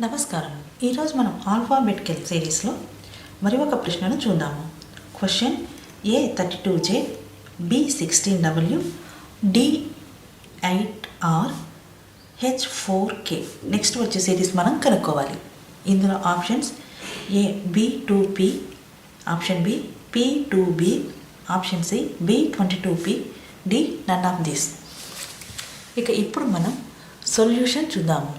నమస్కారం. ఈరోజు మనం ఆల్ఫాబెటికల్ సిరీస్లో మరి ఒక ప్రశ్నను చూద్దాము. Question A32J, B16W, D8R, H4K. Next వచ్చే సిరీస్ మనం కనుక్కోవాలి. ఇందులో options A B2P, option B P2B, option C B22P, D none of this. ఇక ఇప్పుడు మనం సొల్యూషన్ చూద్దాము.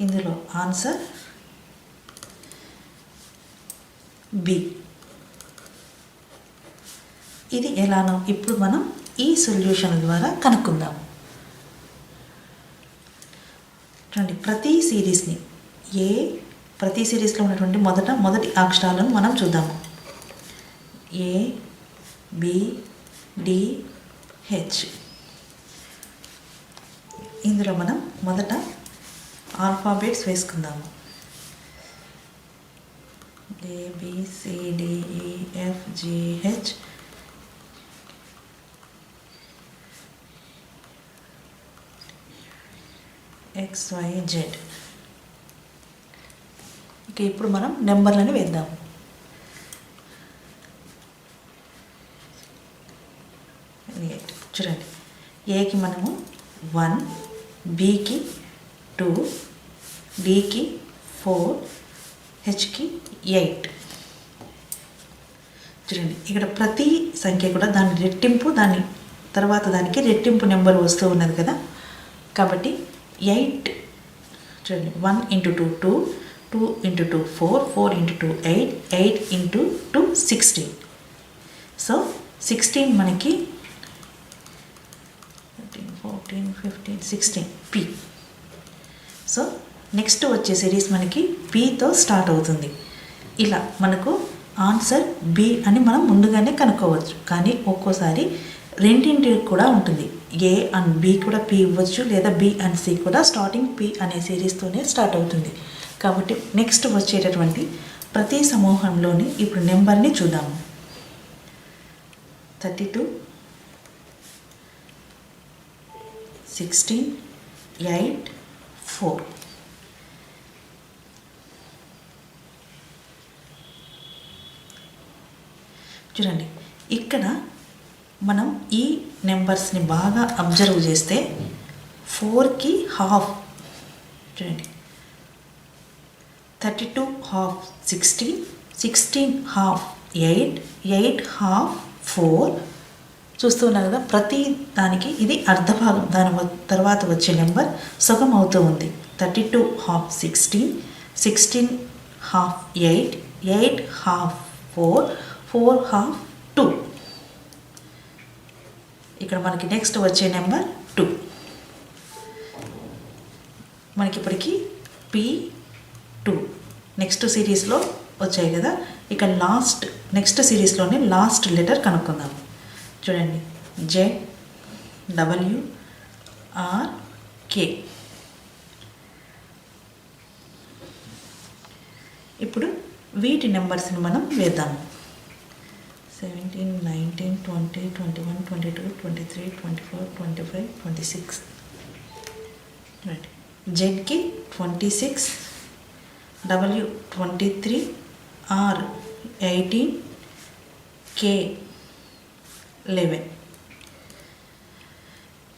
ఇందులో ఆన్సర్ బి. ఇది ఎలానో ఇప్పుడు మనం ఈ సొల్యూషన్ ద్వారా కనుక్కుందాం. చూడండి, ప్రతి సిరీస్లో ఉన్నటువంటి మొదటి అక్షరాలను మనం చూద్దాము. ఏ, బి, డి, హెచ్. ఇందులో మనం మొదట ఆల్ఫాబెట్స్ వేసుకుందాము. ABCDEFGH, XYZ. ఇక ఇప్పుడు మనం నెంబర్లను వేద్దాము. చూడండి, ఏకి మనము 1, బికి 2, డికి 4, హెచ్కి 8. చూడండి, ఇక్కడ ప్రతి సంఖ్య కూడా దాని రెట్టింపు, దాని తర్వాత దానికి రెట్టింపు నెంబర్ వస్తూ ఉన్నది కదా. కాబట్టి 8, చూడండి, 1 × 2 2, 2 × 2 4, 4 × 2 8, 8 × 2 16. సో 16 మనకి 13, 14, 15, 16 P. సో నెక్స్ట్ వచ్చే సిరీస్ మనకి Pతో స్టార్ట్ అవుతుంది. ఇలా మనకు ఆన్సర్ బి అని మనం ముందుగానే కనుక్కోవచ్చు. కానీ ఒక్కోసారి రెండింటికి కూడా ఉంటుంది. ఏ అండ్ బి కూడా P ఇవ్వచ్చు, లేదా B అండ్ C కూడా స్టార్టింగ్ P అనే సిరీస్తోనే స్టార్ట్ అవుతుంది. కాబట్టి నెక్స్ట్ వచ్చేటటువంటి ప్రతి సమూహంలోని ఇప్పుడు నెంబర్ని చూద్దాము. 32, 16, 8, 4. చూడండి, ఇక్కడ మనం ఈ నెంబర్స్ని బాగా అబ్జర్వ్ చేస్తే 4కి హాఫ్. చూడండి, 32 హాఫ్ 16, 16 హాఫ్ 8, 8 హాఫ్ 4. చూస్తున్నారు కదా, ప్రతి దానికి ఇది అర్ధభాగం. దాని తర్వాత వచ్చే నెంబర్ సగం అవుతూ ఉంది. 32 హాఫ్ 16, 16 హాఫ్ 8, 8 హాఫ్ 4, 4 హాఫ్ 2. ఇక్కడ మనకి నెక్స్ట్ వచ్చే నెంబర్ 2. మనకి ఇప్పటికీ P2 నెక్స్ట్ సిరీస్లో వచ్చాయి కదా. ఇక నెక్స్ట్ సిరీస్లోనే లాస్ట్ లెటర్ కనుక్కుందాం. చూడండి, ZWRK. ఇప్పుడు వీటి నెంబర్స్ని మనం వేద్దాము. 17, 19, 20, 21, 22, 23, 24, 25, 26. రైట్. జెడ్కి 26, W 23, R 18, K 11.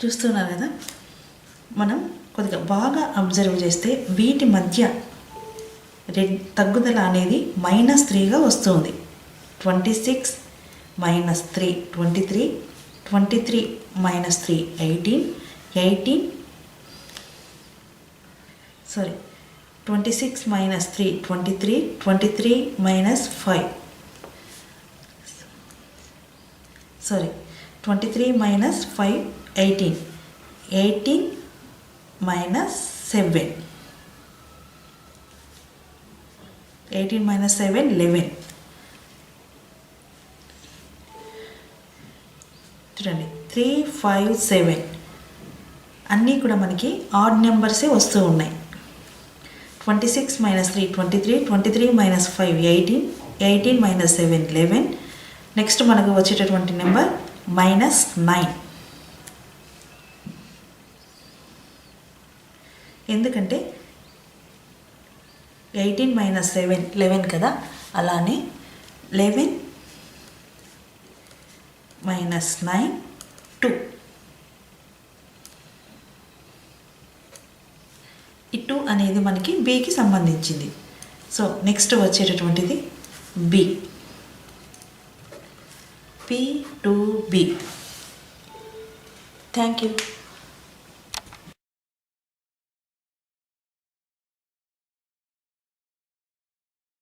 చూస్తున్నారు కదా, మనం కొద్దిగా బాగా అబ్జర్వ్ చేస్తే వీటి మధ్య తగ్గుదల అనేది -3గా వస్తుంది. 26 -3 23, 23 -3 18, 18 26 -3 23, 23 -5 23 -5 18, 18 -7 18 -7 11. చూడండి, 3 5 7 అన్నీ కూడా మనకి ఆడ్ నెంబర్సే వస్తూ ఉన్నాయి. 26 -3 23, 23 -5 18, 18 -7 11. నెక్స్ట్ మనకు వచ్చేటటువంటి నెంబర్ -9. ఎందుకంటే 18 మైనస్ 7 11 కదా, అలానే 11 మైనస్ 9 2. ఈ 2 అనేది మనకి బికి సంబంధించింది. సో నెక్స్ట్ వచ్చేటటువంటిది బి, P2B. Thank you.